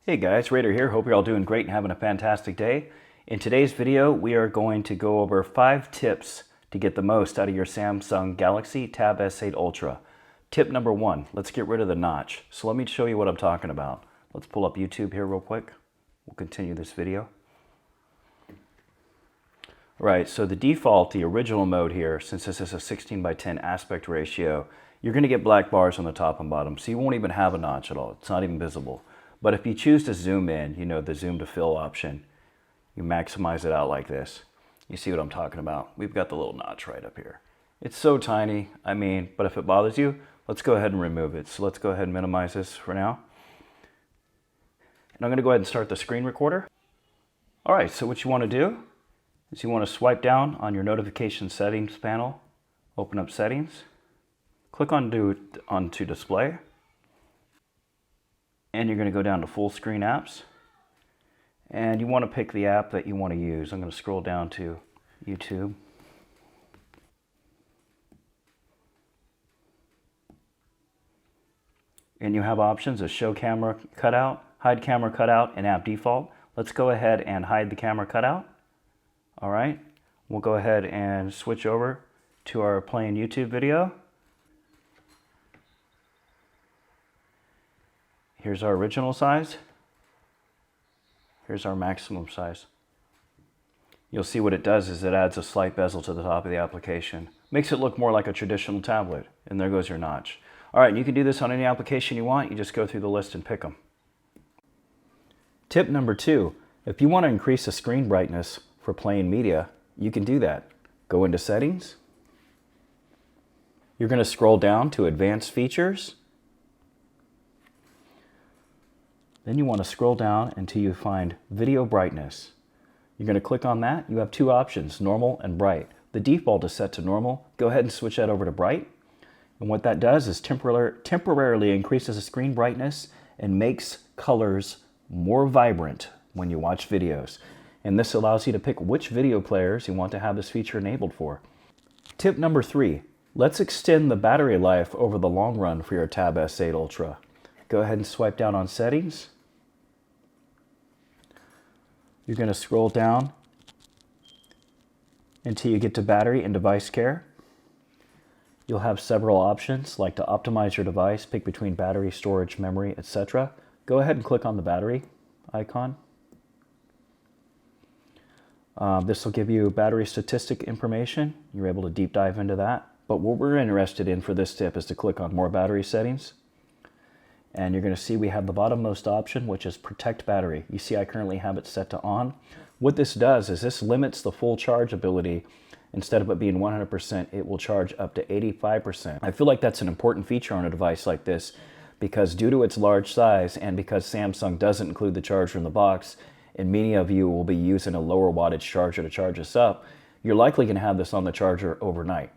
Hey guys, Raider here. Hope you're all doing great and having a fantastic day. In today's video, we are going to go over 5 tips to get the most out of your Samsung Galaxy Tab S8 Ultra. Tip number 1, let's get rid of the notch. So let me show you what I'm talking about. Let's pull up YouTube here real quick. We'll continue this video. Right, so the default, the original mode here, since this is a 16:10 aspect ratio, you're going to get black bars on the top and bottom, so you won't even have a notch at all. It's not even visible. But if you choose to zoom in, you know, the zoom to fill option, you maximize it out like this. You see what I'm talking about? We've got the little notch right up here. It's so tiny, but if it bothers you, let's go ahead and remove it. So let's go ahead and minimize this for now. And I'm going to go ahead and start the screen recorder. All right, so what you want to do is you want to swipe down on your notification settings panel, open up settings, click onto display, and you're going to go down to full screen apps, and you want to pick the app that you want to use. I'm going to scroll down to YouTube. And you have options of show camera cutout, hide camera cutout, and app default. Let's go ahead and hide the camera cutout. All right, we'll go ahead and switch over to our playing YouTube video. Here's our original size. Here's our maximum size. You'll see what it does is it adds a slight bezel to the top of the application. Makes it look more like a traditional tablet. And there goes your notch. All right, you can do this on any application you want. You just go through the list and pick them. Tip number 2, if you want to increase the screen brightness for playing media, you can do that. Go into settings. You're going to scroll down to advanced features. Then you want to scroll down until you find video brightness. You're going to click on that. You have 2 options, normal and bright. The default is set to normal. Go ahead and switch that over to bright. And what that does is temporarily increases the screen brightness and makes colors more vibrant when you watch videos. And this allows you to pick which video players you want to have this feature enabled for. Tip number 3, let's extend the battery life over the long run for your Tab S8 Ultra. Go ahead and swipe down on settings. You're going to scroll down until you get to battery and device care. You'll have several options like to optimize your device, pick between battery, storage, memory, etc. Go ahead and click on the battery icon. This will give you battery statistic information. You're able to deep dive into that. But what we're interested in for this tip is to click on more battery settings. And you're going to see we have the bottommost option, which is protect battery. You see I currently have it set to on. What this does is this limits the full charge ability. Instead of it being 100%, it will charge up to 85%. I feel like that's an important feature on a device like this because due to its large size and because Samsung doesn't include the charger in the box, and many of you will be using a lower wattage charger to charge this up, you're likely going to have this on the charger overnight.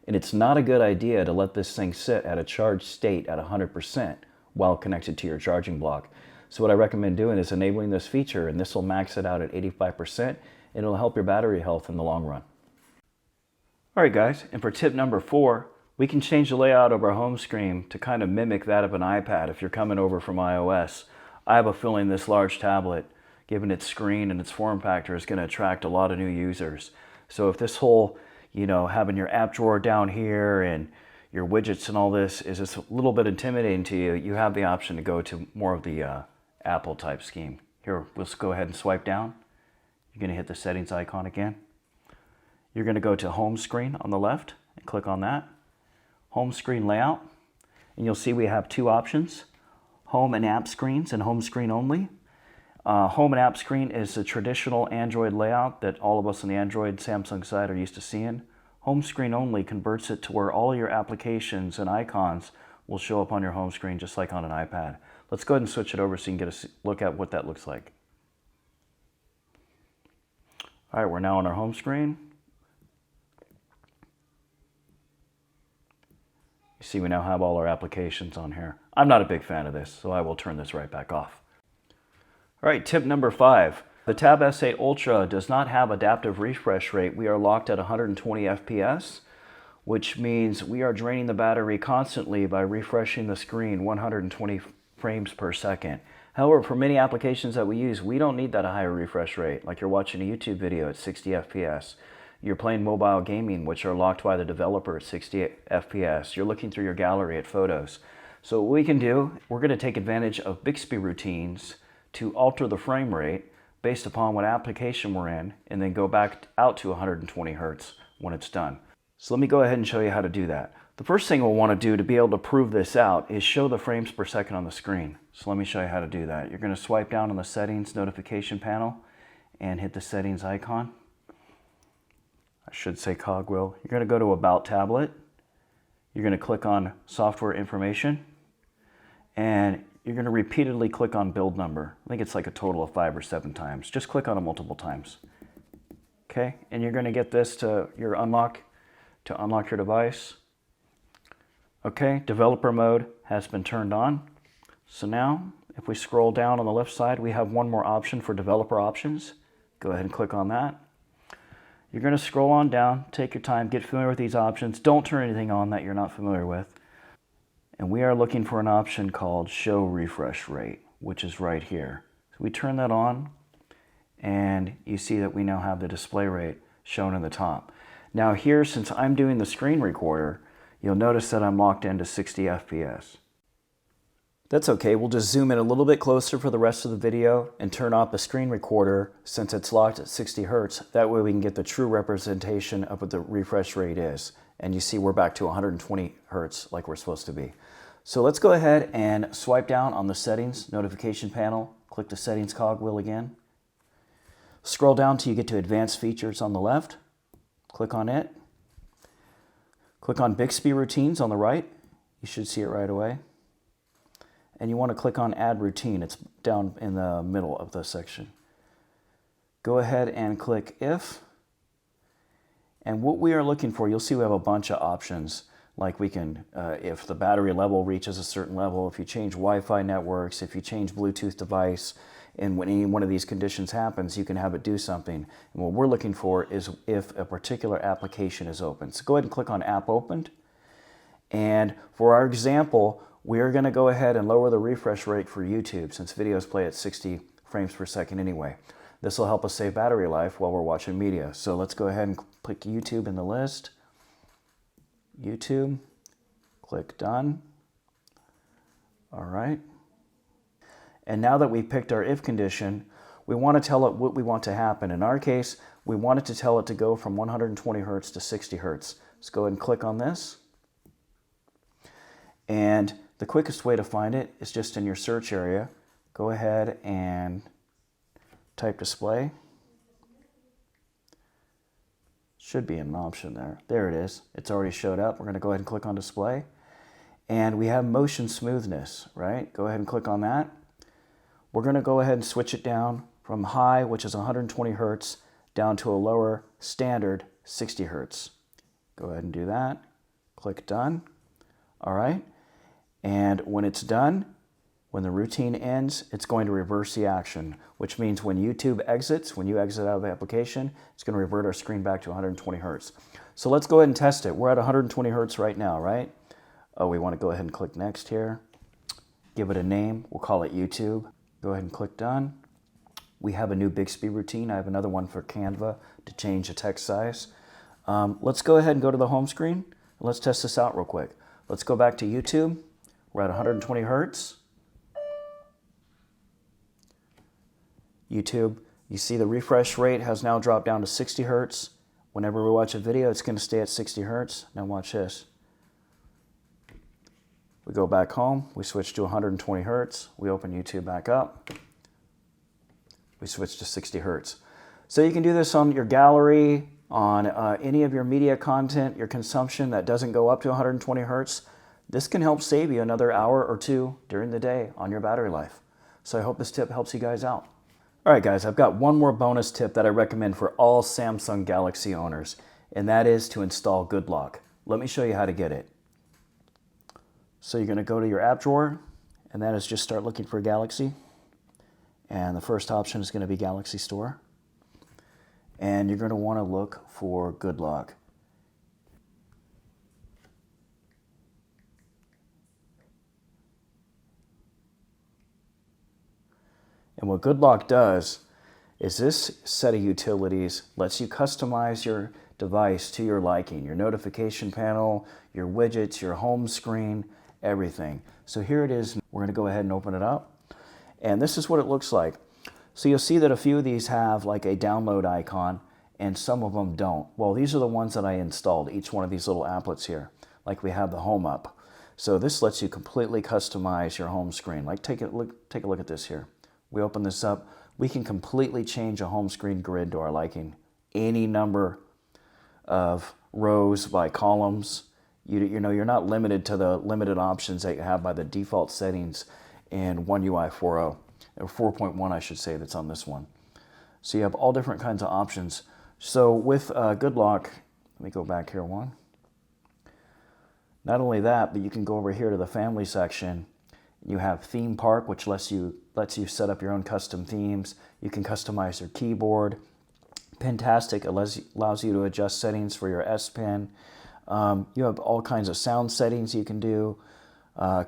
And it's not a good idea to let this thing sit at a charged state at 100% while connected to your charging block. So what I recommend doing is enabling this feature, and this will max it out at 85%, and it'll help your battery health in the long run. All right guys, and for tip number 4, we can change the layout of our home screen to kind of mimic that of an iPad if you're coming over from iOS. I have a feeling this large tablet, given its screen and its form factor, is going to attract a lot of new users. So if this whole, having your app drawer down here and your widgets and all this is just a little bit intimidating to you, you have the option to go to more of the Apple type scheme. Here, let's go ahead and swipe down. You're going to hit the settings icon again. You're going to go to home screen on the left and click on that. Home screen layout. And you'll see we have 2 options, home and app screens and home screen only. Home and app screen is the traditional Android layout that all of us on the Android Samsung side are used to seeing. Home screen only converts it to where all your applications and icons will show up on your home screen just like on an iPad. Let's go ahead and switch it over so you can get a look at what that looks like. All right, we're now on our home screen. You see we now have all our applications on here. I'm not a big fan of this, so I will turn this right back off. All right, tip number 5. The Tab S8 Ultra does not have adaptive refresh rate. We are locked at 120 FPS, which means we are draining the battery constantly by refreshing the screen 120 frames per second. However, for many applications that we use, we don't need that higher refresh rate. Like you're watching a YouTube video at 60 FPS. You're playing mobile gaming, which are locked by the developer at 60 FPS. You're looking through your gallery at photos. So what we can do, we're going to take advantage of Bixby routines to alter the frame rate based upon what application we're in, and then go back out to 120 Hertz when it's done. So let me go ahead and show you how to do that. The first thing we'll want to do to be able to prove this out is show the frames per second on the screen. So let me show you how to do that. You're going to swipe down on the settings notification panel and hit the settings icon. I should say cogwheel. You're going to go to About Tablet. You're going to click on Software Information, and you're going to repeatedly click on Build Number. I think it's like a total of 5 or 7 times. Just click on it multiple times. Okay, and you're going to get this to your unlock your device. Okay, developer mode has been turned on. So now, if we scroll down on the left side, we have one more option for developer options. Go ahead and click on that. You're going to scroll on down, take your time, get familiar with these options. Don't turn anything on that you're not familiar with. And we are looking for an option called Show Refresh Rate, which is right here. So we turn that on, and you see that we now have the display rate shown in the top. Now here, since I'm doing the screen recorder, you'll notice that I'm locked into 60 FPS. That's okay, we'll just zoom in a little bit closer for the rest of the video and turn off the screen recorder since it's locked at 60 Hertz. That way we can get the true representation of what the refresh rate is. And you see we're back to 120 Hertz like we're supposed to be. So let's go ahead and swipe down on the settings notification panel. Click the settings cogwheel again. Scroll down till you get to advanced features on the left. Click on it. Click on Bixby routines on the right. You should see it right away. And you want to click on Add Routine. It's down in the middle of the section. Go ahead and click If. And what we are looking for, you'll see we have a bunch of options. Like we can, if the battery level reaches a certain level, if you change Wi-Fi networks, if you change Bluetooth device, and when any one of these conditions happens, you can have it do something. And what we're looking for is if a particular application is open. So go ahead and click on App Opened. And for our example, we are going to go ahead and lower the refresh rate for YouTube since videos play at 60 frames per second anyway. This will help us save battery life while we're watching media. So let's go ahead and click YouTube in the list. YouTube, click Done. All right. And now that we've picked our if condition, we want to tell it what we want to happen. In our case, we want it to tell it to go from 120 Hertz to 60 Hertz. Let's go ahead and click on this. And the quickest way to find it is just in your search area. Go ahead and type display. Should be an option there. There it is. It's already showed up. We're going to go ahead and click on display. And we have motion smoothness, right? Go ahead and click on that. We're going to go ahead and switch it down from high, which is 120 Hertz, down to a lower standard 60 Hertz. Go ahead and do that. Click Done. All right. And when it's done, when the routine ends, it's going to reverse the action, which means when YouTube exits, when you exit out of the application, it's going to revert our screen back to 120 Hertz. So let's go ahead and test it. We're at 120 Hertz right now, right? Oh, we want to go ahead and click Next here. Give it a name. We'll call it YouTube. Go ahead and click Done. We have a new Bixby routine. I have another one for Canva to change the text size. Let's go ahead and go to the home screen. Let's test this out real quick. Let's go back to YouTube. We're at 120 Hertz. YouTube, you see the refresh rate has now dropped down to 60 Hertz. Whenever we watch a video, it's going to stay at 60 Hertz. Now watch this. We go back home. We switch to 120 Hertz. We open YouTube back up. We switch to 60 Hertz. So you can do this on your gallery, on any of your media content, your consumption that doesn't go up to 120 Hertz. This can help save you another hour or two during the day on your battery life. So I hope this tip helps you guys out. All right, guys, I've got one more bonus tip that I recommend for all Samsung Galaxy owners, and that is to install GoodLock. Let me show you how to get it. So you're going to go to your app drawer, and that is just start looking for Galaxy. And the first option is going to be Galaxy Store. And you're going to want to look for GoodLock. And what GoodLock does is this set of utilities lets you customize your device to your liking, your notification panel, your widgets, your home screen, everything. So here it is. We're going to go ahead and open it up. And this is what it looks like. So you'll see that a few of these have like a download icon and some of them don't. Well, these are the ones that I installed, each one of these little applets here, like we have the home up. So this lets you completely customize your home screen. Like take a look at this here. We open this up, we can completely change a home screen grid to our liking. Any number of rows by columns. You know, you're not limited to the limited options that you have by the default settings in One UI 4.0, or 4.1 I should say, that's on this one. So you have all different kinds of options. So with GoodLock, let me go back here one. Not only that, but you can go over here to the family section. You have Theme Park, which lets you set up your own custom themes. You can customize your keyboard. Pintastic allows you to adjust settings for your S Pen. You have all kinds of sound settings you can do.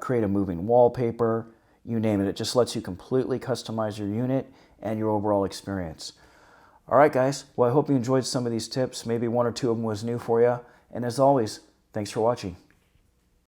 Create a moving wallpaper. You name it. It just lets you completely customize your unit and your overall experience. All right, guys. Well, I hope you enjoyed some of these tips. Maybe one or two of them was new for you. And as always, thanks for watching.